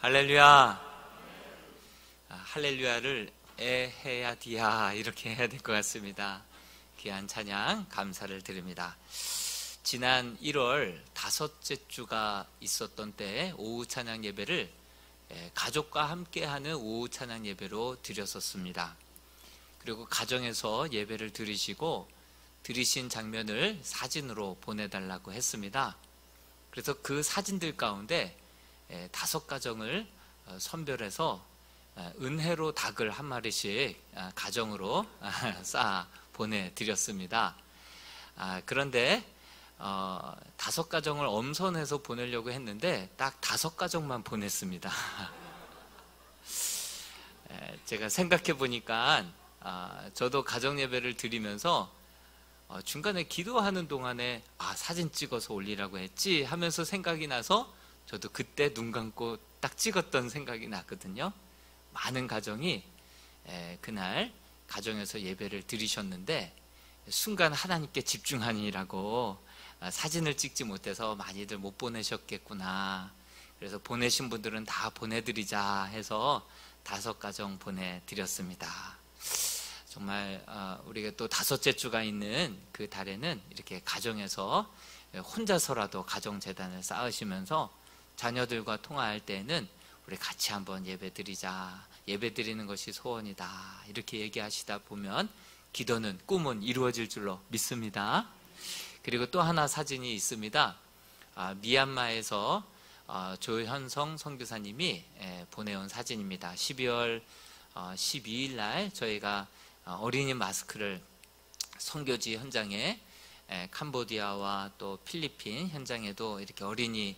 할렐루야. 할렐루야를 에헤야 디야 이렇게 해야 될 것 같습니다. 귀한 찬양 감사를 드립니다. 지난 1월 다섯째 주가 있었던 때 오후 찬양 예배를 가족과 함께하는 오후 찬양 예배로 드렸었습니다. 그리고 가정에서 예배를 드리시고 드리신 장면을 사진으로 보내달라고 했습니다. 그래서 그 사진들 가운데 5가정을 선별해서 은혜로 닭을 한 마리씩 가정으로 쌓아 보내드렸습니다. 그런데 5가정을 엄선해서 보내려고 했는데 딱 5가정만 보냈습니다. 제가 생각해 보니까 저도 가정 예배를 드리면서 중간에 기도하는 동안에 사진 찍어서 올리라고 했지 하면서 생각이 나서 저도 그때 눈 감고 딱 찍었던 생각이 났거든요. 많은 가정이 그날 가정에서 예배를 드리셨는데 순간 하나님께 집중하니라고 사진을 찍지 못해서 많이들 못 보내셨겠구나. 그래서 보내신 분들은 다 보내드리자 해서 5가정 보내드렸습니다. 정말 우리가 또 다섯째 주가 있는 그 달에는 이렇게 가정에서 혼자서라도 가정재단을 쌓으시면서 자녀들과 통화할 때는 우리 같이 한번 예배 드리자, 예배 드리는 것이 소원이다 이렇게 얘기하시다 보면 기도는 꿈은 이루어질 줄로 믿습니다. 그리고 또 하나 사진이 있습니다. 미얀마에서 조현성 선교사님이 보내온 사진입니다. 12월 12일 날 저희가 어린이 마스크를 선교지 현장에 캄보디아와 또 필리핀 현장에도 이렇게 어린이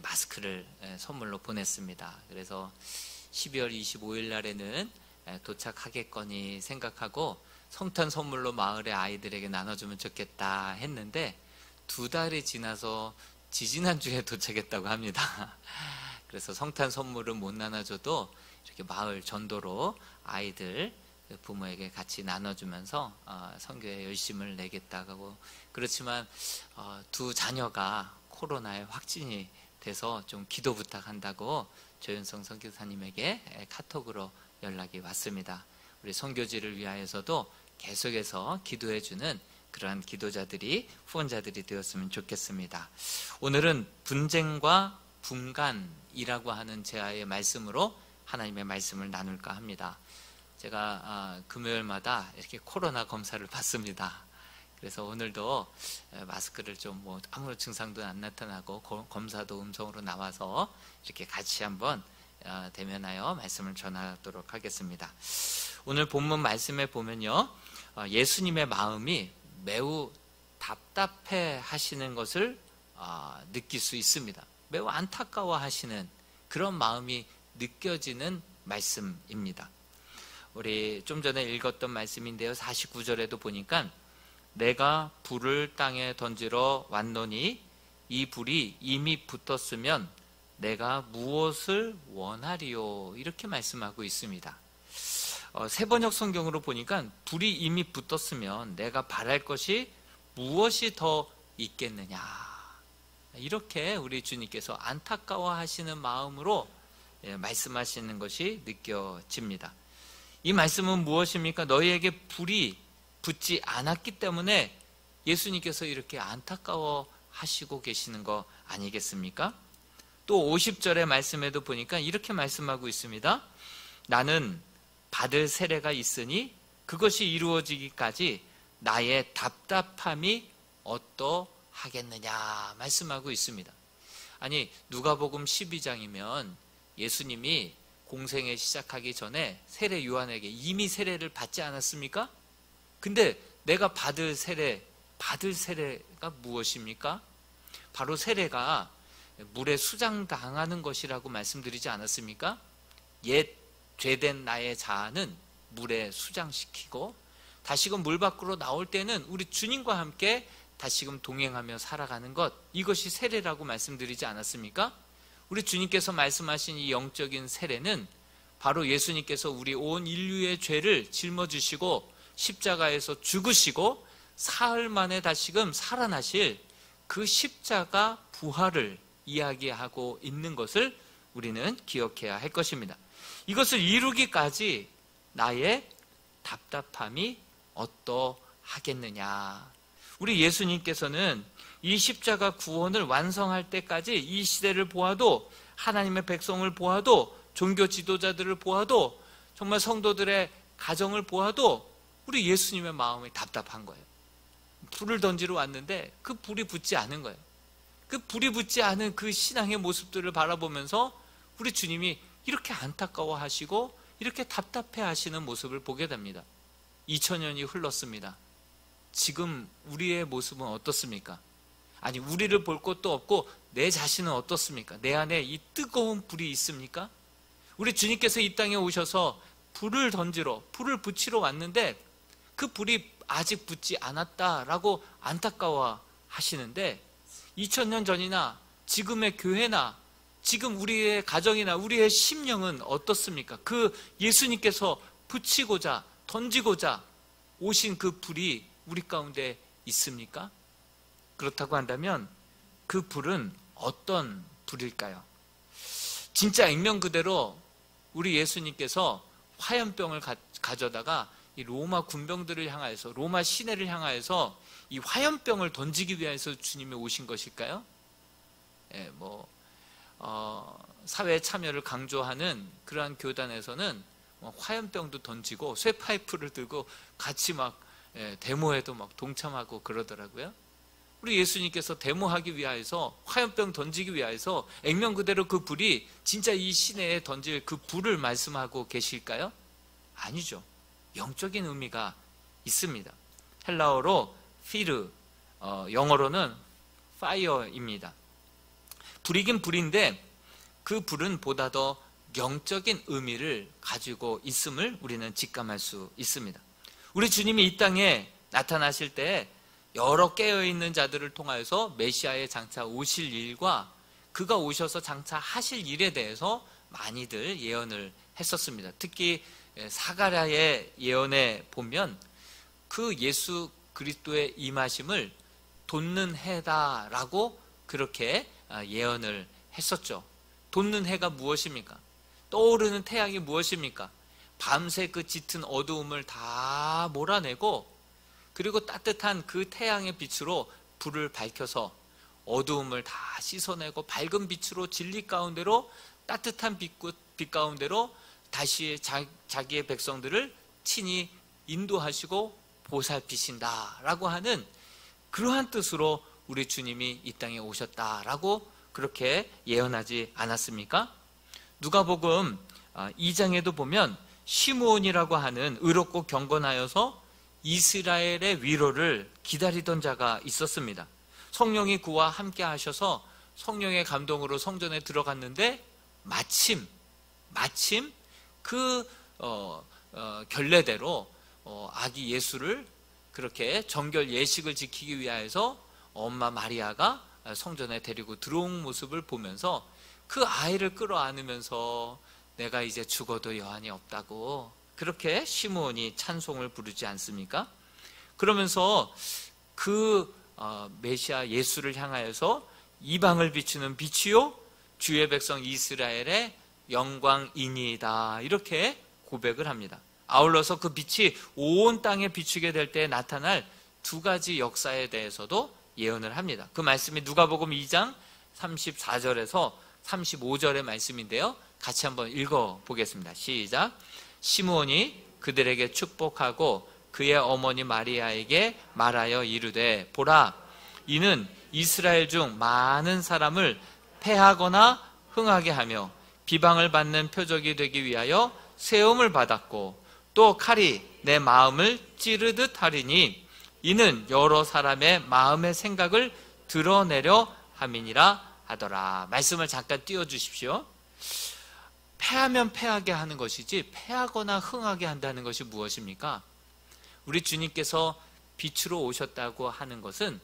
마스크를 선물로 보냈습니다. 그래서 12월 25일 날에는 도착하겠거니 생각하고 성탄 선물로 마을의 아이들에게 나눠주면 좋겠다 했는데 2달이 지나서 지지난주에 도착했다고 합니다. 그래서 성탄 선물은 못 나눠줘도 이렇게 마을 전도로 아이들 부모에게 같이 나눠주면서 선교에 열심을 내겠다고. 그렇지만 2 자녀가 코로나에 확진이 돼서 좀 기도 부탁한다고 조현성 선교사님에게 카톡으로 연락이 왔습니다. 우리 선교지를 위하여서도 계속해서 기도해주는 그러한 기도자들이, 후원자들이 되었으면 좋겠습니다. 오늘은 분쟁과 분간이라고 하는 제아의 말씀으로 하나님의 말씀을 나눌까 합니다. 제가 금요일마다 이렇게 코로나 검사를 받습니다. 그래서 오늘도 마스크를 좀 아무 증상도 안 나타나고 검사도 음성으로 나와서 이렇게 같이 한번 대면하여 말씀을 전하도록 하겠습니다. 오늘 본문 말씀에 보면요, 예수님의 마음이 매우 답답해 하시는 것을 느낄 수 있습니다. 매우 안타까워 하시는 그런 마음이 느껴지는 말씀입니다. 우리 좀 전에 읽었던 말씀인데요, 49절에도 보니까 내가 불을 땅에 던지러 왔노니 이 불이 이미 붙었으면 내가 무엇을 원하리요 이렇게 말씀하고 있습니다. 세번역 성경으로 보니까 불이 이미 붙었으면 내가 바랄 것이 무엇이 더 있겠느냐 이렇게 우리 주님께서 안타까워 하시는 마음으로 말씀하시는 것이 느껴집니다. 이 말씀은 무엇입니까? 너희에게 불이 붙지 않았기 때문에 예수님께서 이렇게 안타까워 하시고 계시는 거 아니겠습니까? 또 50절의 말씀에도 보니까 이렇게 말씀하고 있습니다. 나는 받을 세례가 있으니 그것이 이루어지기까지 나의 답답함이 어떠하겠느냐 말씀하고 있습니다. 아니, 누가복음 12장이면 예수님이 공생에 시작하기 전에 세례 요한에게 이미 세례를 받지 않았습니까? 근데 내가 받을 세례가 무엇입니까? 바로 세례가 물에 수장당하는 것이라고 말씀드리지 않았습니까? 옛 죄된 나의 자아는 물에 수장시키고 다시금 물 밖으로 나올 때는 우리 주님과 함께 다시금 동행하며 살아가는 것, 이것이 세례라고 말씀드리지 않았습니까? 우리 주님께서 말씀하신 이 영적인 세례는 바로 예수님께서 우리 온 인류의 죄를 짊어지시고 십자가에서 죽으시고 사흘 만에 다시금 살아나실 그 십자가 부활을 이야기하고 있는 것을 우리는 기억해야 할 것입니다. 이것을 이루기까지 나의 답답함이 어떠하겠느냐. 우리 예수님께서는 이 십자가 구원을 완성할 때까지 이 시대를 보아도, 하나님의 백성을 보아도, 종교 지도자들을 보아도, 정말 성도들의 가정을 보아도 우리 예수님의 마음이 답답한 거예요. 불을 던지러 왔는데 그 불이 붙지 않은 거예요. 그 불이 붙지 않은 그 신앙의 모습들을 바라보면서 우리 주님이 이렇게 안타까워하시고 이렇게 답답해 하시는 모습을 보게 됩니다. 2000년이 흘렀습니다. 지금 우리의 모습은 어떻습니까? 아니, 우리를 볼 것도 없고 내 자신은 어떻습니까? 내 안에 이 뜨거운 불이 있습니까? 우리 주님께서 이 땅에 오셔서 불을 던지러, 불을 붙이러 왔는데 그 불이 아직 붙지 않았다라고 안타까워 하시는데, 2000년 전이나 지금의 교회나 지금 우리의 가정이나 우리의 심령은 어떻습니까? 그 예수님께서 붙이고자, 던지고자 오신 그 불이 우리 가운데 있습니까? 그렇다고 한다면 그 불은 어떤 불일까요? 진짜 액면 그대로 우리 예수님께서 화염병을 가져다가 이 로마 군병들을 향하여서, 로마 시내를 향하여서 이 화염병을 던지기 위해서 주님이 오신 것일까요? 사회 참여를 강조하는 그러한 교단에서는 화염병도 던지고 쇠파이프를 들고 같이 막 데모에도 막 동참하고 그러더라고요. 우리 예수님께서 데모하기 위하여서, 화염병 던지기 위하여서 액면 그대로 그 불이 진짜 이 시내에 던질 그 불을 말씀하고 계실까요? 아니죠. 영적인 의미가 있습니다. 헬라어로 피르, 영어로는 fire입니다. 불이긴 불인데 그 불은 보다 더 영적인 의미를 가지고 있음을 우리는 직감할 수 있습니다. 우리 주님이 이 땅에 나타나실 때 여러 깨어있는 자들을 통하여서 메시아의 장차 오실 일과 그가 오셔서 장차 하실 일에 대해서 많이들 예언을 했었습니다. 특히 사가랴의 예언에 보면 그 예수 그리스도의 임하심을 돋는 해다라고 그렇게 예언을 했었죠. 돋는 해가 무엇입니까? 떠오르는 태양이 무엇입니까? 밤새 그 짙은 어두움을 다 몰아내고, 그리고 따뜻한 그 태양의 빛으로 불을 밝혀서 어두움을 다 씻어내고 밝은 빛으로, 진리 가운데로, 따뜻한 빛 가운데로 다시 자기의 백성들을 친히 인도하시고 보살피신다라고 하는 그러한 뜻으로 우리 주님이 이 땅에 오셨다라고 그렇게 예언하지 않았습니까? 누가복음 2장에도 보면 시므온이라고 하는 의롭고 경건하여서 이스라엘의 위로를 기다리던 자가 있었습니다. 성령이 그와 함께 하셔서 성령의 감동으로 성전에 들어갔는데 마침 그 결례대로 아기 예수를 그렇게 정결 예식을 지키기 위하여서 엄마 마리아가 성전에 데리고 들어온 모습을 보면서 그 아이를 끌어안으면서 내가 이제 죽어도 여한이 없다고 그렇게 시므온이 찬송을 부르지 않습니까? 그러면서 그 메시아 예수를 향하여서 이방을 비추는 빛이요 주의 백성 이스라엘의 영광이니이다 이렇게 고백을 합니다. 아울러서 그 빛이 온 땅에 비추게 될 때 나타날 두 가지 역사에 대해서도 예언을 합니다. 그 말씀이 누가복음 2장 34절에서 35절의 말씀인데요. 같이 한번 읽어보겠습니다. 시작. 시므온이 그들에게 축복하고 그의 어머니 마리아에게 말하여 이르되 보라 이는 이스라엘 중 많은 사람을 패하거나 흥하게 하며 비방을 받는 표적이 되기 위하여 세움을 받았고 또 칼이 내 마음을 찌르듯 하리니 이는 여러 사람의 마음의 생각을 드러내려 함이니라 하더라. 말씀을 잠깐 띄워주십시오. 패하면 패하게 하는 것이지 패하거나 흥하게 한다는 것이 무엇입니까? 우리 주님께서 빛으로 오셨다고 하는 것은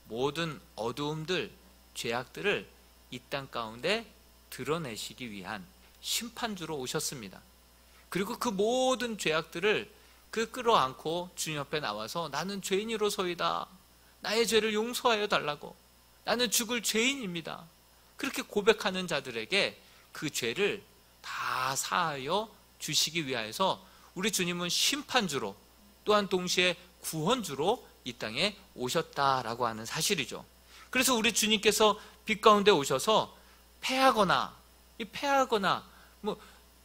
모든 어두움들, 죄악들을 이 땅 가운데 드러내시기 위한 심판주로 오셨습니다. 그리고 그 모든 죄악들을 끌어안고 주님 앞에 나와서 나는 죄인으로서이다. 나의 죄를 용서하여 달라고. 나는 죽을 죄인입니다. 그렇게 고백하는 자들에게 그 죄를 다 사하여 주시기 위하여서 우리 주님은 심판주로 또한 동시에 구원주로 이 땅에 오셨다라고 하는 사실이죠. 그래서 우리 주님께서 빛 가운데 오셔서 패하거나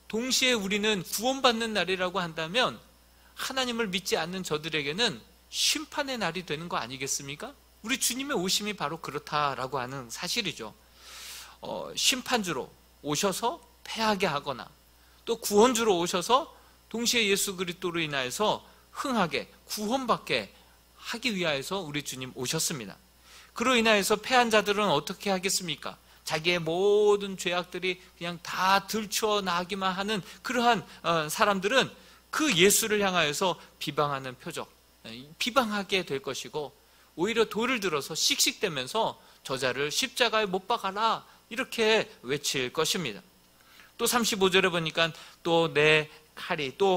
동시에 우리는 구원받는 날이라고 한다면 하나님을 믿지 않는 저들에게는 심판의 날이 되는 거 아니겠습니까? 우리 주님의 오심이 바로 그렇다라고 하는 사실이죠. 심판주로 오셔서 패하게 하거나 또 구원주로 오셔서 동시에 예수 그리스도로 인하여서 흥하게 구원받게 하기 위하여서 우리 주님 오셨습니다. 그로 인하여서 패한 자들은 어떻게 하겠습니까? 자기의 모든 죄악들이 그냥 다 들추어 나기만 하는 그러한 사람들은 그 예수를 향하여서 비방하는 표적, 비방하게 될 것이고 오히려 돌을 들어서 씩씩대면서 저자를 십자가에 못 박아라 이렇게 외칠 것입니다. 또 35절에 보니까 또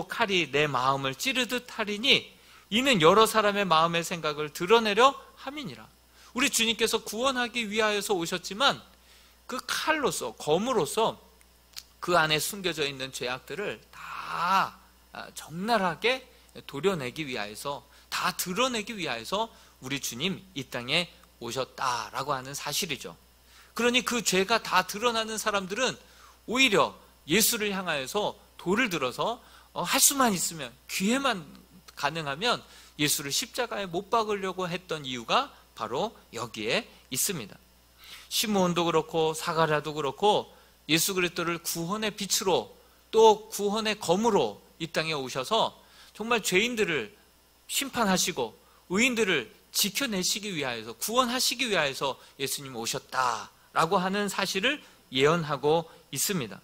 칼이 내 마음을 찌르듯 하리니 이는 여러 사람의 마음의 생각을 드러내려 함이니라. 우리 주님께서 구원하기 위하여서 오셨지만 그 칼로서 검으로서 그 안에 숨겨져 있는 죄악들을 다 적나라하게 도려내기 위하여서 다 드러내기 위하여서 우리 주님 이 땅에 오셨다라고 하는 사실이죠. 그러니 그 죄가 다 드러나는 사람들은 오히려 예수를 향하여서 돌을 들어서 할 수만 있으면 기회만 가능하면 예수를 십자가에 못 박으려고 했던 이유가 바로 여기에 있습니다. 시므온도 그렇고 사가랴도 그렇고 예수 그리스도를 구원의 빛으로 또 구원의 검으로 이 땅에 오셔서 정말 죄인들을 심판하시고 의인들을 지켜내시기 위하여서 구원하시기 위하여서 예수님 오셨다라고 하는 사실을 예언하고 있습니다.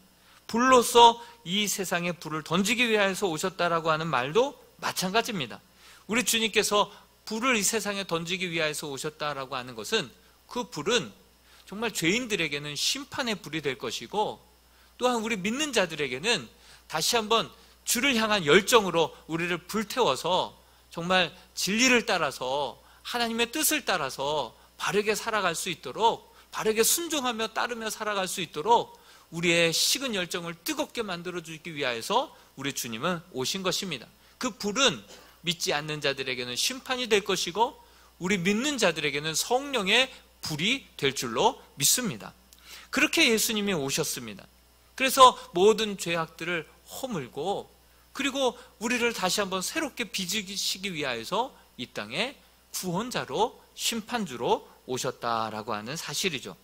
불로서 이 세상에 불을 던지기 위하여서 오셨다라고 하는 말도 마찬가지입니다. 우리 주님께서 불을 이 세상에 던지기 위하여서 오셨다라고 하는 것은 그 불은 정말 죄인들에게는 심판의 불이 될 것이고 또한 우리 믿는 자들에게는 다시 한번 주를 향한 열정으로 우리를 불태워서 정말 진리를 따라서 하나님의 뜻을 따라서 바르게 살아갈 수 있도록 바르게 순종하며 따르며 살아갈 수 있도록 우리의 식은 열정을 뜨겁게 만들어주기 위하여서 우리 주님은 오신 것입니다. 그 불은 믿지 않는 자들에게는 심판이 될 것이고 우리 믿는 자들에게는 성령의 불이 될 줄로 믿습니다. 그렇게 예수님이 오셨습니다. 그래서 모든 죄악들을 허물고 그리고 우리를 다시 한번 새롭게 빚으시기 위하여서 이 땅에 구원자로 심판주로 오셨다라고 하는 사실이죠.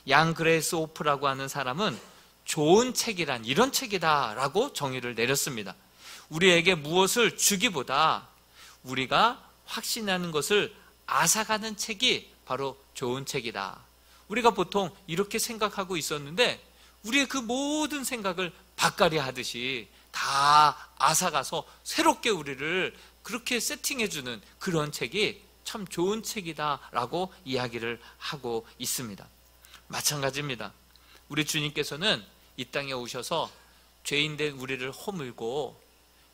양 그레이스 오프라고 하는 사람은 좋은 책이란 이런 책이다라고 정의를 내렸습니다. 우리에게 무엇을 주기보다 우리가 확신하는 것을 앗아가는 책이 바로 좋은 책이다. 우리가 보통 이렇게 생각하고 있었는데 우리의 그 모든 생각을 밭갈이 하듯이 다 앗아가서 새롭게 우리를 그렇게 세팅해주는 그런 책이 참 좋은 책이다라고 이야기를 하고 있습니다. 마찬가지입니다. 우리 주님께서는 이 땅에 오셔서 죄인된 우리를 허물고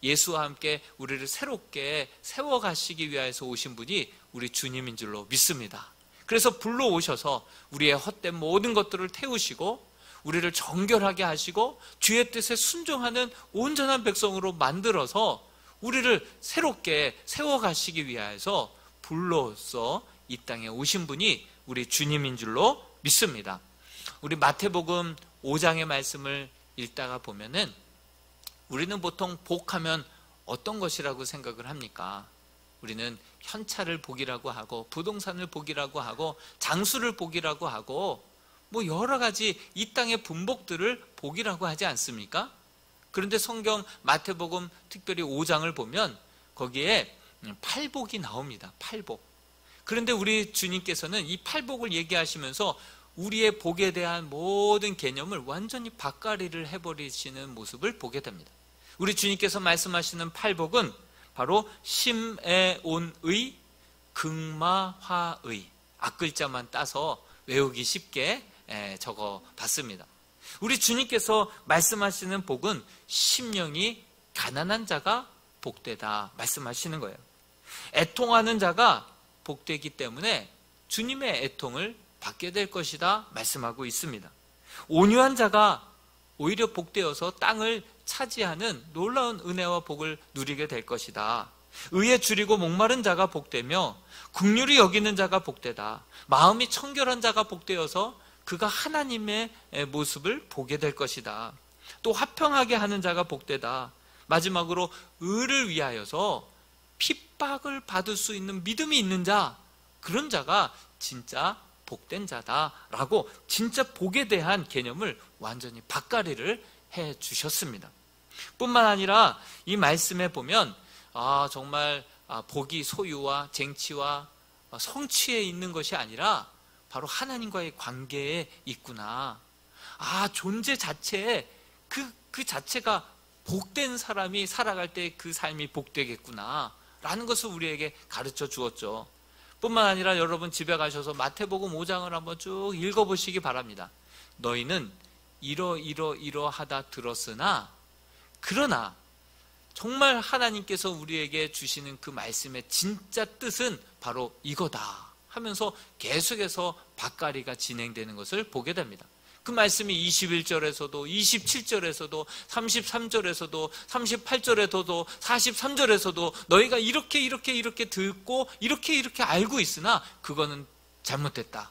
예수와 함께 우리를 새롭게 세워가시기 위해서 오신 분이 우리 주님인 줄로 믿습니다. 그래서 불러 오셔서 우리의 헛된 모든 것들을 태우시고 우리를 정결하게 하시고 주의 뜻에 순종하는 온전한 백성으로 만들어서 우리를 새롭게 세워가시기 위해서 불로서 이 땅에 오신 분이 우리 주님인 줄로 믿습니다. 우리 마태복음 5장의 말씀을 읽다가 보면은 우리는 보통 복하면 어떤 것이라고 생각을 합니까? 우리는 현찰을 복이라고 하고 부동산을 복이라고 하고 장수를 복이라고 하고 뭐 여러 가지 이 땅의 분복들을 복이라고 하지 않습니까? 그런데 성경 마태복음 특별히 5장을 보면 거기에 팔복이 나옵니다. 팔복. 그런데 우리 주님께서는 이 팔복을 얘기하시면서 우리의 복에 대한 모든 개념을 완전히 밭갈이를 해버리시는 모습을 보게 됩니다. 우리 주님께서 말씀하시는 팔복은 바로 심에온의 극마화의 앞글자만 따서 외우기 쉽게 적어봤습니다. 우리 주님께서 말씀하시는 복은 심령이 가난한 자가 복되다 말씀하시는 거예요. 애통하는 자가 복되기 때문에 주님의 애통을 받게 될 것이다 말씀하고 있습니다. 온유한 자가 오히려 복되어서 땅을 차지하는 놀라운 은혜와 복을 누리게 될 것이다. 의에 줄이고 목마른 자가 복되며 긍휼히 여기는 자가 복되다. 마음이 청결한 자가 복되어서 그가 하나님의 모습을 보게 될 것이다. 또 화평하게 하는 자가 복되다. 마지막으로 의를 위하여서 핍박을 받을 수 있는 믿음이 있는 자, 그런 자가 진짜 복된 자다라고 진짜 복에 대한 개념을 완전히 바꿔리를 해 주셨습니다. 뿐만 아니라 이 말씀에 보면 정말 복이 소유와 쟁취와 성취에 있는 것이 아니라 바로 하나님과의 관계에 있구나. 존재 자체에 그 자체가 복된 사람이 살아갈 때 그 삶이 복되겠구나 라는 것을 우리에게 가르쳐 주었죠. 뿐만 아니라 여러분 집에 가셔서 마태복음 5장을 한번 쭉 읽어보시기 바랍니다. 너희는 이러하다 들었으나 그러나 정말 하나님께서 우리에게 주시는 그 말씀의 진짜 뜻은 바로 이거다 하면서 계속해서 밭갈이가 진행되는 것을 보게 됩니다. 그 말씀이 21절에서도 27절에서도 33절에서도 38절에서도 43절에서도 너희가 이렇게 듣고 이렇게 알고 있으나 그거는 잘못됐다.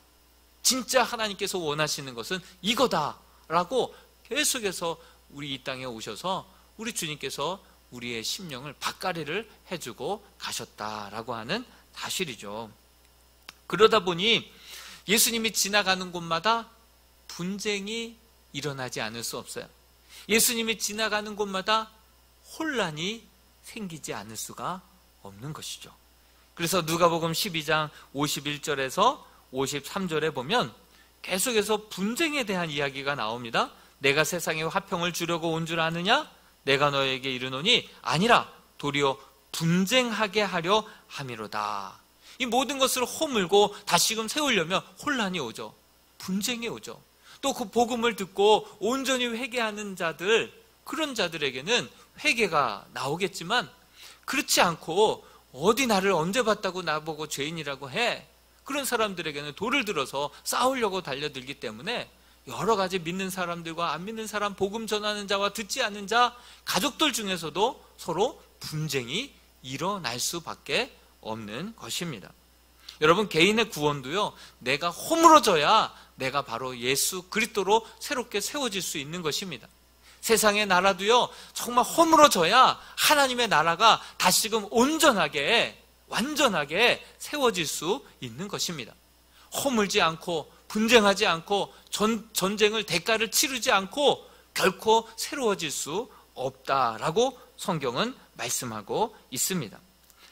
진짜 하나님께서 원하시는 것은 이거다 라고 계속해서 우리 이 땅에 오셔서 우리 주님께서 우리의 심령을 밭갈이를 해주고 가셨다라고 하는 사실이죠. 그러다 보니 예수님이 지나가는 곳마다 분쟁이 일어나지 않을 수 없어요. 예수님이 지나가는 곳마다 혼란이 생기지 않을 수가 없는 것이죠. 그래서 누가복음 12장 51절에서 53절에 보면 계속해서 분쟁에 대한 이야기가 나옵니다. 내가 세상에 화평을 주려고 온 줄 아느냐? 내가 너에게 이르노니 아니라 도리어 분쟁하게 하려 함이로다. 이 모든 것을 허물고 다시금 세우려면 혼란이 오죠. 분쟁이 오죠. 또 그 복음을 듣고 온전히 회개하는 자들, 그런 자들에게는 회개가 나오겠지만 그렇지 않고 어디 나를 언제 봤다고 나보고 죄인이라고 해? 그런 사람들에게는 돌을 들어서 싸우려고 달려들기 때문에 여러 가지 믿는 사람들과 안 믿는 사람, 복음 전하는 자와 듣지 않는 자, 가족들 중에서도 서로 분쟁이 일어날 수밖에 없는 것입니다. 여러분, 개인의 구원도요, 내가 허물어져야 내가 바로 예수 그리스도로 새롭게 세워질 수 있는 것입니다. 세상의 나라도요, 정말 허물어져야 하나님의 나라가 다시금 온전하게, 완전하게 세워질 수 있는 것입니다. 허물지 않고 분쟁하지 않고 전쟁을 대가를 치르지 않고 결코 새로워질 수 없다라고 성경은 말씀하고 있습니다.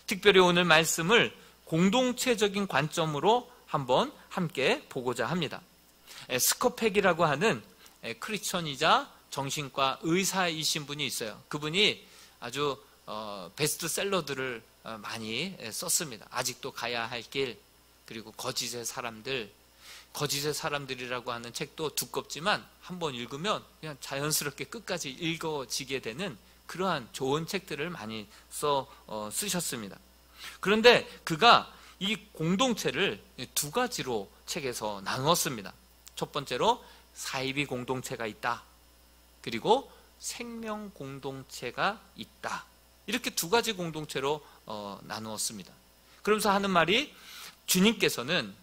특별히 오늘 말씀을 공동체적인 관점으로 한번 함께 보고자 합니다. 스코펙이라고 하는 크리스천이자 정신과 의사이신 분이 있어요. 그분이 아주 베스트셀러들을 많이 썼습니다. 아직도 가야 할 길, 그리고 거짓의 사람들, 거짓의 사람들이라고 하는 책도 두껍지만 한번 읽으면 그냥 자연스럽게 끝까지 읽어지게 되는 그러한 좋은 책들을 많이 쓰셨습니다. 그런데 그가 이 공동체를 두 가지로 책에서 나누었습니다. 첫 번째로 사이비 공동체가 있다. 그리고 생명 공동체가 있다. 이렇게 두 가지 공동체로 나누었습니다. 그러면서 하는 말이 주님께서는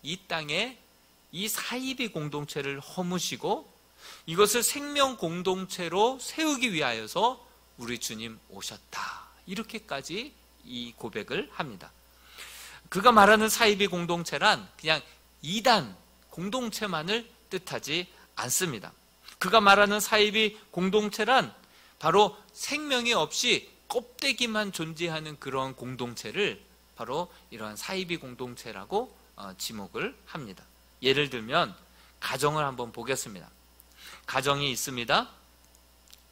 이 땅에 이 사이비 공동체를 허무시고 이것을 생명 공동체로 세우기 위하여서 우리 주님 오셨다. 이렇게까지 이 고백을 합니다. 그가 말하는 사이비 공동체란 그냥 이단 공동체만을 뜻하지 않습니다. 그가 말하는 사이비 공동체란 바로 생명이 없이 껍데기만 존재하는 그런 공동체를 바로 이러한 사이비 공동체라고 지목을 합니다. 예를 들면 가정을 한번 보겠습니다. 가정이 있습니다.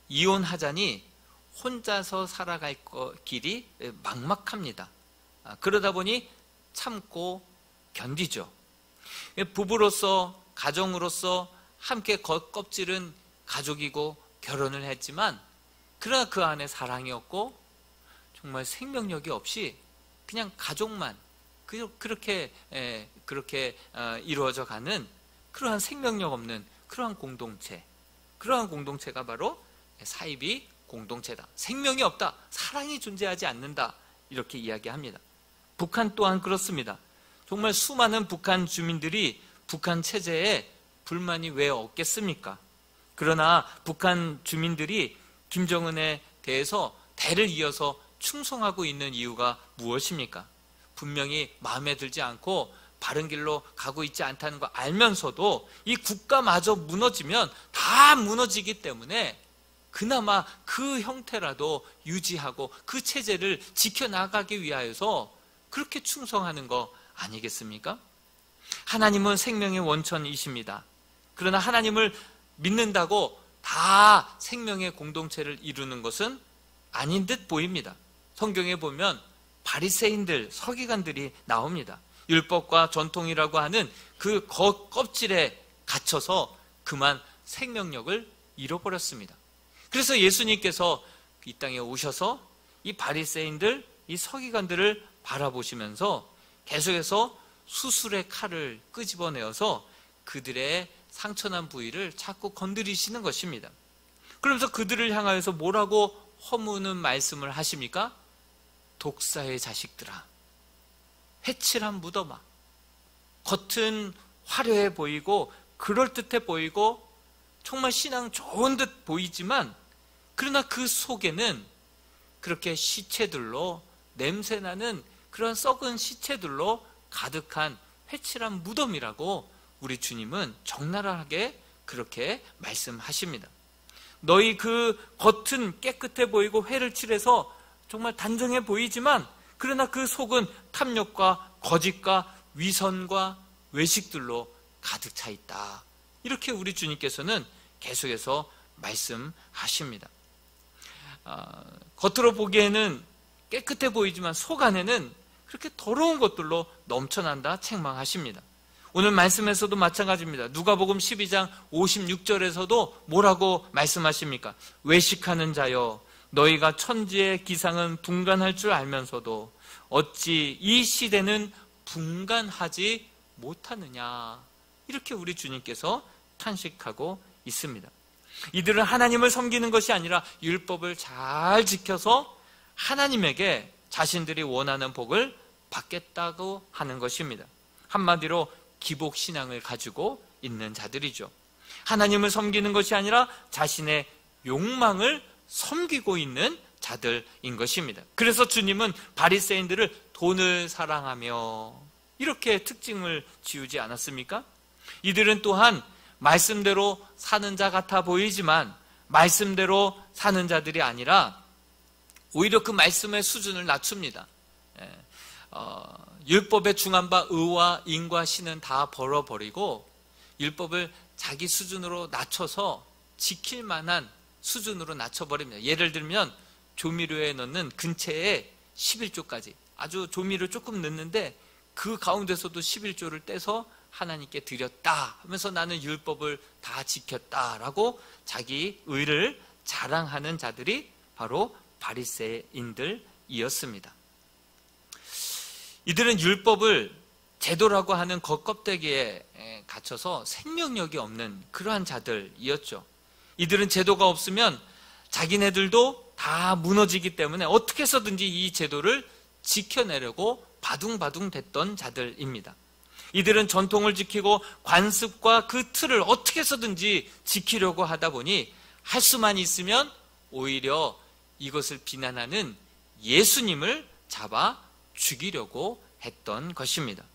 이혼하자니 혼자서 살아갈 길이 막막합니다. 그러다 보니 참고 견디죠. 부부로서, 가정으로서 함께 껍질은 가족이고 결혼을 했지만 그러나 그 안에 사랑이 없고 정말 생명력이 없이 그냥 가족만 그렇게 이루어져 가는 그러한 생명력 없는 그러한 공동체, 그러한 공동체가 바로 사이비 공동체다. 생명이 없다. 사랑이 존재하지 않는다. 이렇게 이야기합니다. 북한 또한 그렇습니다. 정말 수많은 북한 주민들이 북한 체제에 불만이 왜 없겠습니까? 그러나 북한 주민들이 김정은에 대해서 대를 이어서 충성하고 있는 이유가 무엇입니까? 분명히 마음에 들지 않고 바른 길로 가고 있지 않다는 거 알면서도 이 국가마저 무너지면 다 무너지기 때문에 그나마 그 형태라도 유지하고 그 체제를 지켜나가기 위하여서 그렇게 충성하는 거 아니겠습니까? 하나님은 생명의 원천이십니다. 그러나 하나님을 믿는다고 다 생명의 공동체를 이루는 것은 아닌 듯 보입니다. 성경에 보면 바리새인들, 서기관들이 나옵니다. 율법과 전통이라고 하는 그 껍질에 갇혀서 그만 생명력을 잃어버렸습니다. 그래서 예수님께서 이 땅에 오셔서 이 바리새인들, 이 서기관들을 바라보시면서 계속해서 수술의 칼을 끄집어내어서 그들의 상처난 부위를 자꾸 건드리시는 것입니다. 그러면서 그들을 향하여서 뭐라고 허무는 말씀을 하십니까? 독사의 자식들아, 회칠한 무덤아. 겉은 화려해 보이고 그럴듯해 보이고 정말 신앙 좋은 듯 보이지만 그러나 그 속에는 그렇게 시체들로, 냄새나는 그런 썩은 시체들로 가득한 회칠한 무덤이라고 우리 주님은 적나라하게 그렇게 말씀하십니다. 너희 그 겉은 깨끗해 보이고 회를 칠해서 정말 단정해 보이지만 그러나 그 속은 탐욕과 거짓과 위선과 외식들로 가득 차 있다. 이렇게 우리 주님께서는 계속해서 말씀하십니다. 겉으로 보기에는 깨끗해 보이지만 속 안에는 그렇게 더러운 것들로 넘쳐난다 책망하십니다. 오늘 말씀에서도 마찬가지입니다. 누가복음 12장 56절에서도 뭐라고 말씀하십니까? 외식하는 자여, 너희가 천지의 기상은 분간할 줄 알면서도 어찌 이 시대는 분간하지 못하느냐. 이렇게 우리 주님께서 탄식하고 있습니다. 이들은 하나님을 섬기는 것이 아니라 율법을 잘 지켜서 하나님에게 자신들이 원하는 복을 받겠다고 하는 것입니다. 한마디로 기복신앙을 가지고 있는 자들이죠. 하나님을 섬기는 것이 아니라 자신의 욕망을 섬기고 있는 자들인 것입니다. 그래서 주님은 바리새인들을 돈을 사랑하며 이렇게 특징을 지우지 않았습니까? 이들은 또한 말씀대로 사는 자 같아 보이지만 말씀대로 사는 자들이 아니라 오히려 그 말씀의 수준을 낮춥니다. 율법에 중한 바 의와 인과 신은 다 벌어버리고 율법을 자기 수준으로 낮춰서 지킬 만한 수준으로 낮춰버립니다. 예를 들면 조미료에 넣는 근체에 11조까지 아주 조미료 조금 넣는데 그 가운데서도 11조를 떼서 하나님께 드렸다 하면서 나는 율법을 다 지켰다라고 자기 의를 자랑하는 자들이 바로 바리새인들이었습니다. 이들은 율법을 제도라고 하는 겉껍데기에 갇혀서 생명력이 없는 그러한 자들이었죠. 이들은 제도가 없으면 자기네들도 다 무너지기 때문에 어떻게 해서든지 이 제도를 지켜내려고 바둥바둥 됐던 자들입니다. 이들은 전통을 지키고 관습과 그 틀을 어떻게 해서든지 지키려고 하다 보니 할 수만 있으면 오히려 이것을 비난하는 예수님을 잡아 죽이려고 했던 것입니다.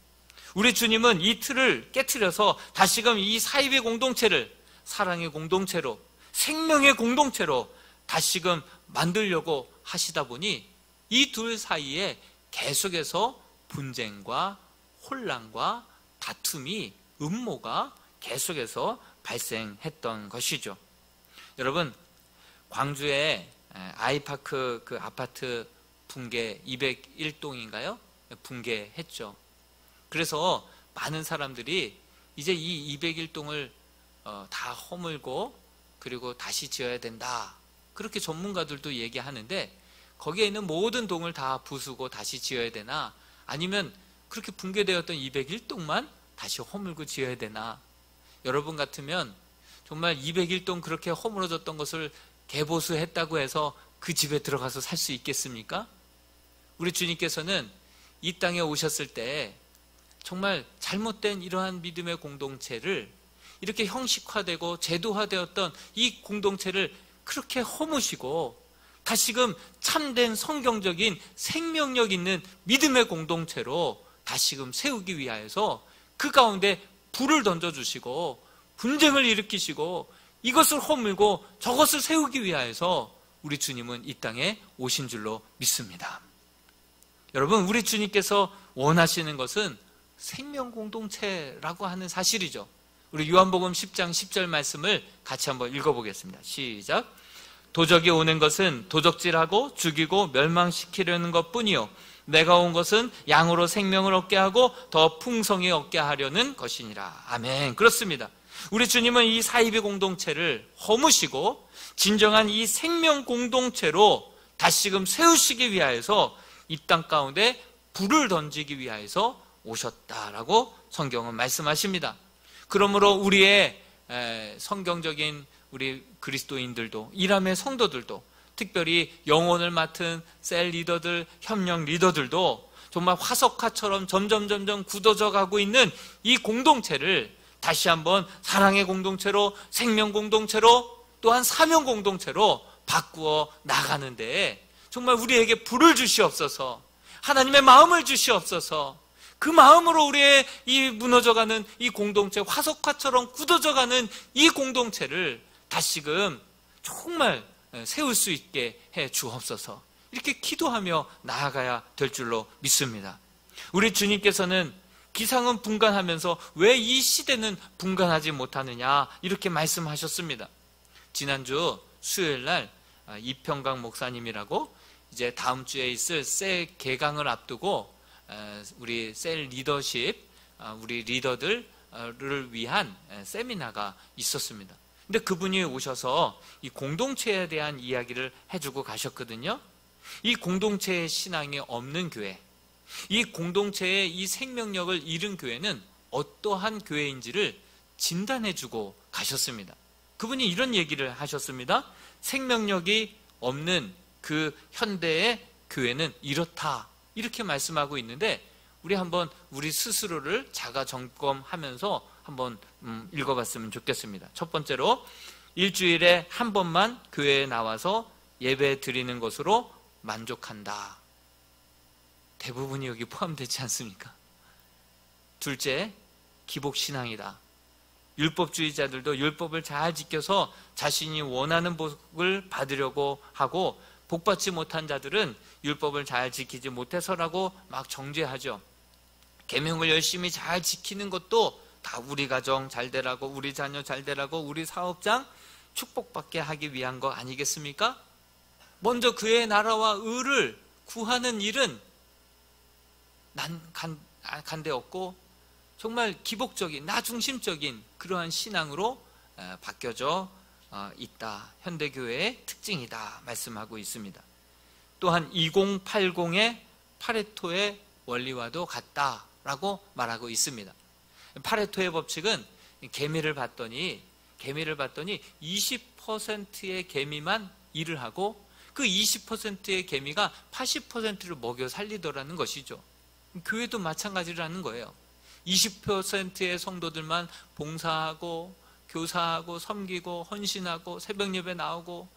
우리 주님은 이 틀을 깨트려서 다시금 이 사이비 공동체를 사랑의 공동체로, 생명의 공동체로 다시금 만들려고 하시다 보니 이 둘 사이에 계속해서 분쟁과 혼란과 다툼이, 음모가 계속해서 발생했던 것이죠. 여러분, 광주에 아이파크 그 아파트 붕괴 201동인가요? 붕괴했죠. 그래서 많은 사람들이 이제 이 201동을 다 허물고 그리고 다시 지어야 된다. 그렇게 전문가들도 얘기하는데 거기에 있는 모든 동을 다 부수고 다시 지어야 되나 아니면 그렇게 붕괴되었던 201동만 다시 허물고 지어야 되나. 여러분 같으면 정말 201동 그렇게 허물어졌던 것을 개보수했다고 해서 그 집에 들어가서 살 수 있겠습니까? 우리 주님께서는 이 땅에 오셨을 때 정말 잘못된 이러한 믿음의 공동체를 이렇게 형식화되고 제도화되었던 이 공동체를 그렇게 허무시고 다시금 참된 성경적인 생명력 있는 믿음의 공동체로 다시금 세우기 위하여서 그 가운데 불을 던져주시고 분쟁을 일으키시고 이것을 허물고 저것을 세우기 위하여서 우리 주님은 이 땅에 오신 줄로 믿습니다. 여러분, 우리 주님께서 원하시는 것은 생명 공동체라고 하는 사실이죠. 우리 요한복음 10장 10절 말씀을 같이 한번 읽어보겠습니다. 시작. 도적이 오는 것은 도적질하고 죽이고 멸망시키려는 것뿐이요 내가 온 것은 양으로 생명을 얻게 하고 더 풍성히 얻게 하려는 것이니라. 아멘. 그렇습니다. 우리 주님은 이 사이비 공동체를 허무시고 진정한 이 생명 공동체로 다시금 세우시기 위하여서 이 땅 가운데 불을 던지기 위하여서 오셨다라고 성경은 말씀하십니다. 그러므로 우리의 성경적인 우리 그리스도인들도 이람의 성도들도 특별히 영혼을 맡은 셀 리더들, 협력 리더들도 정말 화석화처럼 점점 굳어져 가고 있는 이 공동체를 다시 한번 사랑의 공동체로, 생명 공동체로, 또한 사명 공동체로 바꾸어 나가는데 정말 우리에게 불을 주시옵소서, 하나님의 마음을 주시옵소서. 그 마음으로 우리의 이 무너져가는 이 공동체, 화석화처럼 굳어져가는 이 공동체를 다시금 정말 세울 수 있게 해 주옵소서. 이렇게 기도하며 나아가야 될 줄로 믿습니다. 우리 주님께서는 기상은 분간하면서 왜 이 시대는 분간하지 못하느냐 이렇게 말씀하셨습니다. 지난주 수요일날 이평강 목사님이라고 이제 다음 주에 있을 셀 개강을 앞두고 우리 셀 리더십, 우리 리더들을 위한 세미나가 있었습니다. 근데 그분이 오셔서 이 공동체에 대한 이야기를 해주고 가셨거든요. 이 공동체의 신앙이 없는 교회, 이 공동체의 이 생명력을 잃은 교회는 어떠한 교회인지를 진단해주고 가셨습니다. 그분이 이런 얘기를 하셨습니다. 생명력이 없는 그 현대의 교회는 이렇다, 이렇게 말씀하고 있는데 우리 한번 우리 스스로를 자가 점검하면서 한번 읽어봤으면 좋겠습니다. 첫 번째로, 일주일에 한 번만 교회에 나와서 예배 드리는 것으로 만족한다. 대부분이 여기 포함되지 않습니까? 둘째, 기복신앙이다. 율법주의자들도 율법을 잘 지켜서 자신이 원하는 복을 받으려고 하고 복받지 못한 자들은 율법을 잘 지키지 못해서라고 막 정죄하죠. 계명을 열심히 잘 지키는 것도 다 우리 가정 잘 되라고, 우리 자녀 잘 되라고, 우리 사업장 축복받게 하기 위한 거 아니겠습니까? 먼저 그의 나라와 의를 구하는 일은 간데 없고 정말 기복적인, 나 중심적인 그러한 신앙으로 바뀌어져 있다. 현대교회의 특징이다 말씀하고 있습니다. 또한 2080의 파레토의 원리와도 같다라고 말하고 있습니다. 파레토의 법칙은 개미를 봤더니 20%의 개미만 일을 하고 그 20%의 개미가 80%를 먹여 살리더라는 것이죠. 교회도 마찬가지라는 거예요. 20%의 성도들만 봉사하고 교사하고 섬기고 헌신하고 새벽 예배 나오고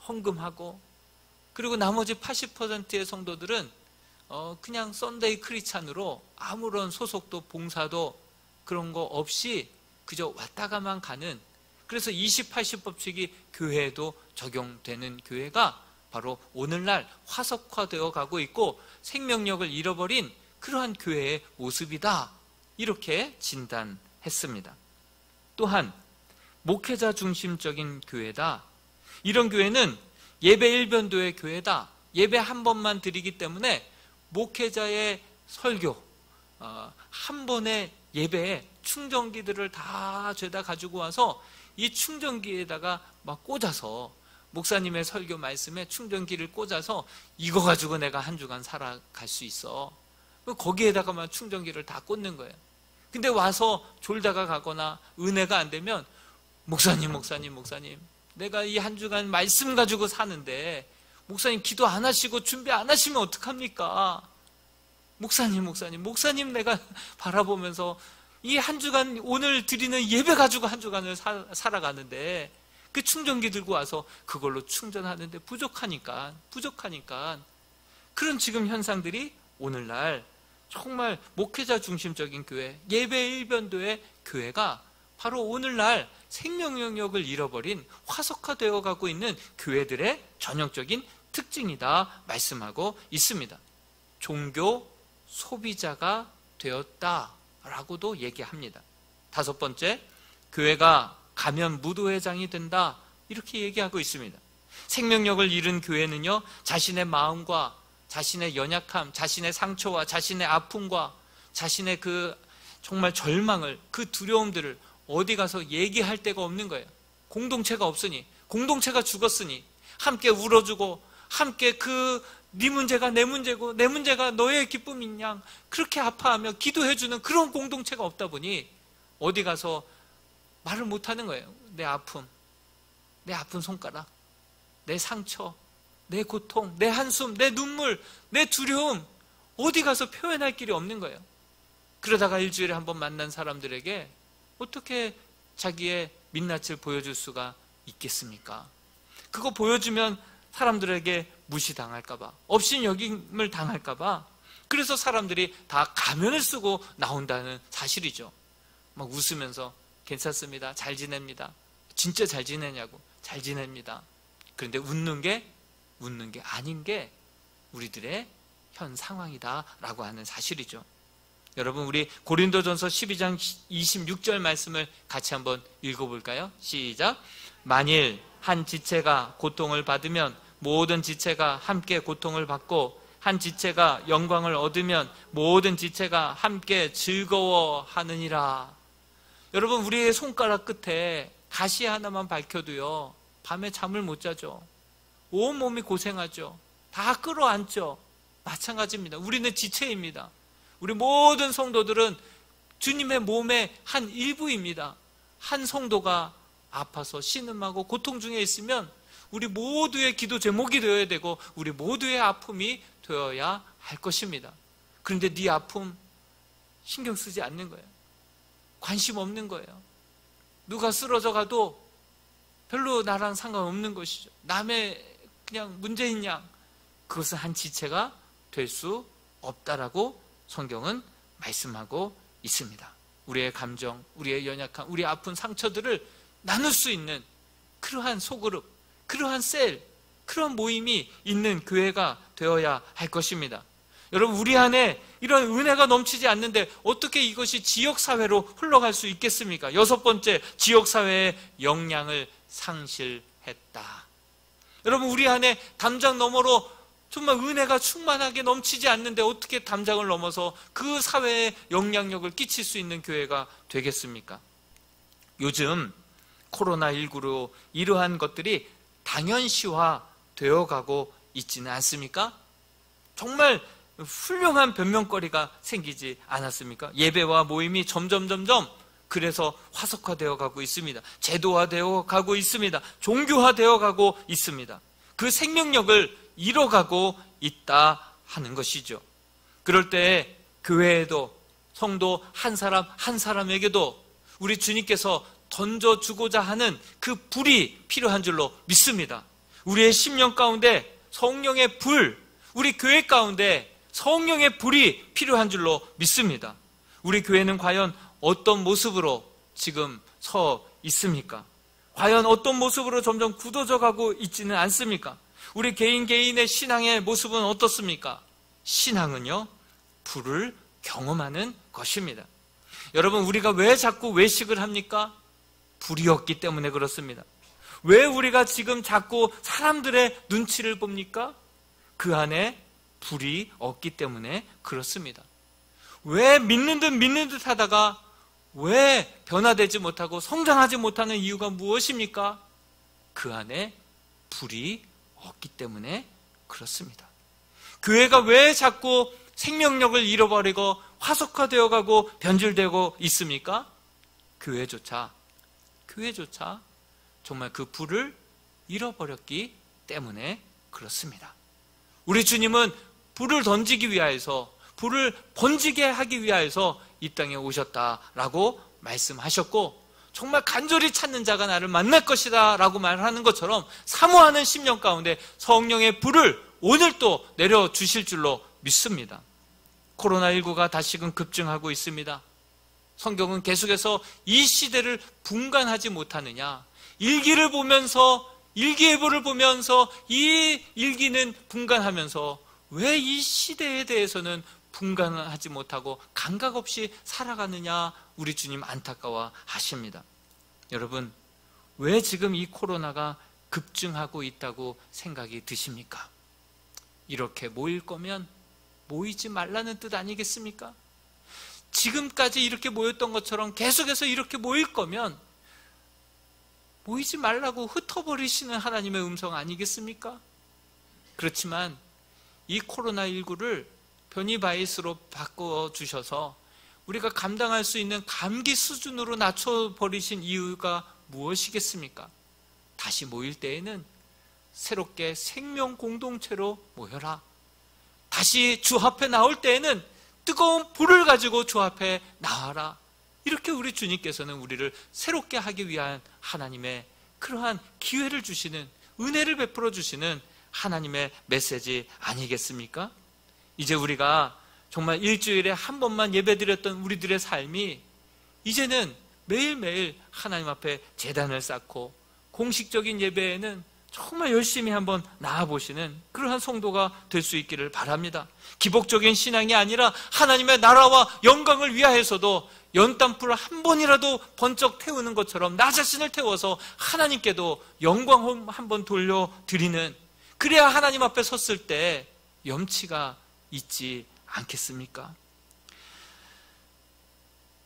헌금하고, 그리고 나머지 80%의 성도들은 그냥 썬데이 크리스찬으로 아무런 소속도 봉사도 그런 거 없이 그저 왔다가만 가는, 그래서 20-80 법칙이 교회에도 적용되는 교회가 바로 오늘날 화석화되어 가고 있고 생명력을 잃어버린 그러한 교회의 모습이다, 이렇게 진단했습니다. 또한 목회자 중심적인 교회다. 이런 교회는 예배 일변도의 교회다. 예배 한 번만 드리기 때문에 목회자의 설교, 한 번의 예배에 충전기들을 다 죄다 가지고 와서 이 충전기에다가 막 꽂아서, 목사님의 설교 말씀에 충전기를 꽂아서 이거 가지고 내가 한 주간 살아갈 수 있어. 거기에다가만 충전기를 다 꽂는 거예요. 근데 와서 졸다가 가거나 은혜가 안 되면 목사님, 내가 이 한 주간 말씀 가지고 사는데 목사님 기도 안 하시고 준비 안 하시면 어떡합니까? 목사님 내가 바라보면서 이 한 주간 오늘 드리는 예배 가지고 한 주간을 살아가는데 그 충전기 들고 와서 그걸로 충전하는데 부족하니까 그런 지금 현상들이 오늘날 정말 목회자 중심적인 교회, 예배 일변도의 교회가 바로 오늘날 생명 영역을 잃어버린 화석화되어 가고 있는 교회들의 전형적인 특징이다 말씀하고 있습니다. 종교 소비자가 되었다라고도 얘기합니다. 다섯 번째, 교회가 가면 무도회장이 된다 이렇게 얘기하고 있습니다. 생명력을 잃은 교회는요, 자신의 마음과 자신의 연약함, 자신의 상처와 자신의 아픔과 자신의 그 정말 절망을, 그 두려움들을 어디 가서 얘기할 데가 없는 거예요. 공동체가 없으니, 공동체가 죽었으니 함께 울어주고 함께 네 문제가 내 문제고 내 문제가 너의 기쁨인 양 그렇게 아파하며 기도해주는 그런 공동체가 없다 보니 어디 가서 말을 못하는 거예요. 내 아픈 손가락, 내 상처, 내 고통, 내 한숨, 내 눈물, 내 두려움 어디 가서 표현할 길이 없는 거예요. 그러다가 일주일에 한 번 만난 사람들에게 어떻게 자기의 민낯을 보여줄 수가 있겠습니까? 그거 보여주면 사람들에게 무시당할까봐, 업신여김을 당할까봐, 그래서 사람들이 다 가면을 쓰고 나온다는 사실이죠. 막 웃으면서 괜찮습니다, 잘 지냅니다. 진짜 잘 지내냐고, 잘 지냅니다. 그런데 웃는 게 아닌 게 우리들의 현 상황이다라고 하는 사실이죠. 여러분, 우리 고린도전서 12장 26절 말씀을 같이 한번 읽어볼까요? 시작. 만일 한 지체가 고통을 받으면 모든 지체가 함께 고통을 받고, 한 지체가 영광을 얻으면 모든 지체가 함께 즐거워하느니라. 여러분, 우리의 손가락 끝에 가시 하나만 밝혀도요, 밤에 잠을 못 자죠. 온몸이 고생하죠. 다 끌어안죠. 마찬가지입니다. 우리는 지체입니다. 우리 모든 성도들은 주님의 몸의 한 일부입니다. 한 성도가 아파서 신음하고 고통 중에 있으면 우리 모두의 기도 제목이 되어야 되고 우리 모두의 아픔이 되어야 할 것입니다. 그런데 네 아픔 신경 쓰지 않는 거예요. 관심 없는 거예요. 누가 쓰러져 가도 별로 나랑 상관없는 것이죠. 남의 그냥 문제인 양, 그것은 한 지체가 될 수 없다라고 성경은 말씀하고 있습니다. 우리의 감정, 우리의 연약함, 우리의 아픈 상처들을 나눌 수 있는 그러한 소그룹, 그러한 셀, 그런 모임이 있는 교회가 되어야 할 것입니다. 여러분, 우리 안에 이런 은혜가 넘치지 않는데 어떻게 이것이 지역사회로 흘러갈 수 있겠습니까? 여섯 번째, 지역사회의 역량을 상실했다. 여러분, 우리 안에 담장 너머로 정말 은혜가 충만하게 넘치지 않는데 어떻게 담장을 넘어서 그 사회에 영향력을 끼칠 수 있는 교회가 되겠습니까? 요즘 코로나19로 이러한 것들이 당연시화 되어가고 있지는 않습니까? 정말 훌륭한 변명거리가 생기지 않았습니까? 예배와 모임이 점점 그래서 화석화되어 가고 있습니다. 제도화되어 가고 있습니다. 종교화되어 가고 있습니다. 그 생명력을 잃어가고 있다 하는 것이죠. 그럴 때 교회에도 성도 한 사람 한 사람에게도 우리 주님께서 던져주고자 하는 그 불이 필요한 줄로 믿습니다. 우리의 심령 가운데 성령의 불, 우리 교회 가운데 성령의 불이 필요한 줄로 믿습니다. 우리 교회는 과연 어떤 모습으로 지금 서 있습니까? 과연 어떤 모습으로 점점 굳어져 가고 있지는 않습니까? 우리 개인의 신앙의 모습은 어떻습니까? 신앙은요, 불을 경험하는 것입니다. 여러분, 우리가 왜 자꾸 외식을 합니까? 불이 없기 때문에 그렇습니다. 왜 우리가 지금 자꾸 사람들의 눈치를 봅니까? 그 안에 불이 없기 때문에 그렇습니다. 왜 믿는 듯 하다가 왜 변화되지 못하고 성장하지 못하는 이유가 무엇입니까? 그 안에 불이 없기 때문에 그렇습니다. 교회가 왜 자꾸 생명력을 잃어버리고 화석화되어 가고 변질되고 있습니까? 교회조차 교회조차 정말 그 불을 잃어버렸기 때문에 그렇습니다. 우리 주님은 불을 던지기 위하여서, 불을 번지게 하기 위하여서 이 땅에 오셨다라고 말씀하셨고, 정말 간절히 찾는 자가 나를 만날 것이다 라고 말하는 것처럼 사모하는 심령 가운데 성령의 불을 오늘 또 내려주실 줄로 믿습니다. 코로나19가 다시금 급증하고 있습니다. 성경은 계속해서 이 시대를 분간하지 못하느냐, 일기를 보면서, 일기예보를 보면서 이 일기는 분간하면서 왜 이 시대에 대해서는 분간을 하지 못하고 감각 없이 살아가느냐, 우리 주님 안타까워 하십니다. 여러분, 왜 지금 이 코로나가 급증하고 있다고 생각이 드십니까? 이렇게 모일 거면 모이지 말라는 뜻 아니겠습니까? 지금까지 이렇게 모였던 것처럼 계속해서 이렇게 모일 거면 모이지 말라고 흩어버리시는 하나님의 음성 아니겠습니까? 그렇지만 이 코로나19를 변이바이러스로 바꿔주셔서 우리가 감당할 수 있는 감기 수준으로 낮춰버리신 이유가 무엇이겠습니까? 다시 모일 때에는 새롭게 생명 공동체로 모여라. 다시 주 앞에 나올 때에는 뜨거운 불을 가지고 주 앞에 나와라. 이렇게 우리 주님께서는 우리를 새롭게 하기 위한 하나님의 그러한 기회를 주시는, 은혜를 베풀어 주시는 하나님의 메시지 아니겠습니까? 이제 우리가 정말 일주일에 한 번만 예배드렸던 우리들의 삶이 이제는 매일매일 하나님 앞에 제단을 쌓고 공식적인 예배에는 정말 열심히 한번 나아보시는 그러한 성도가 될 수 있기를 바랍니다. 기복적인 신앙이 아니라 하나님의 나라와 영광을 위하여서도 연탄불을 한 번이라도 번쩍 태우는 것처럼 나 자신을 태워서 하나님께도 영광 한번 돌려드리는, 그래야 하나님 앞에 섰을 때 염치가 있지 않겠습니까?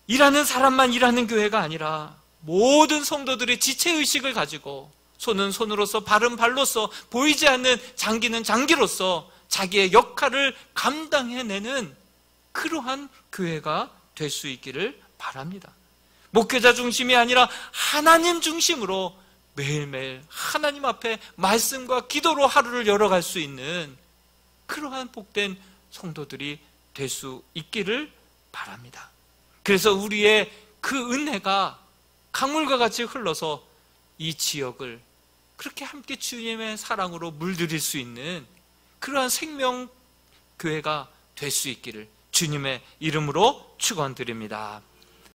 일하는 사람만 일하는 교회가 아니라 모든 성도들의 지체의식을 가지고 손은 손으로서, 발은 발로서, 보이지 않는 장기는 장기로서 자기의 역할을 감당해내는 그러한 교회가 될 수 있기를 바랍니다. 목회자 중심이 아니라 하나님 중심으로 매일매일 하나님 앞에 말씀과 기도로 하루를 열어갈 수 있는 그러한 복된 성도들이 될 수 있기를 바랍니다. 그래서 우리의 그 은혜가 강물과 같이 흘러서 이 지역을 그렇게 함께 주님의 사랑으로 물들일 수 있는 그러한 생명교회가 될 수 있기를 주님의 이름으로 축원드립니다.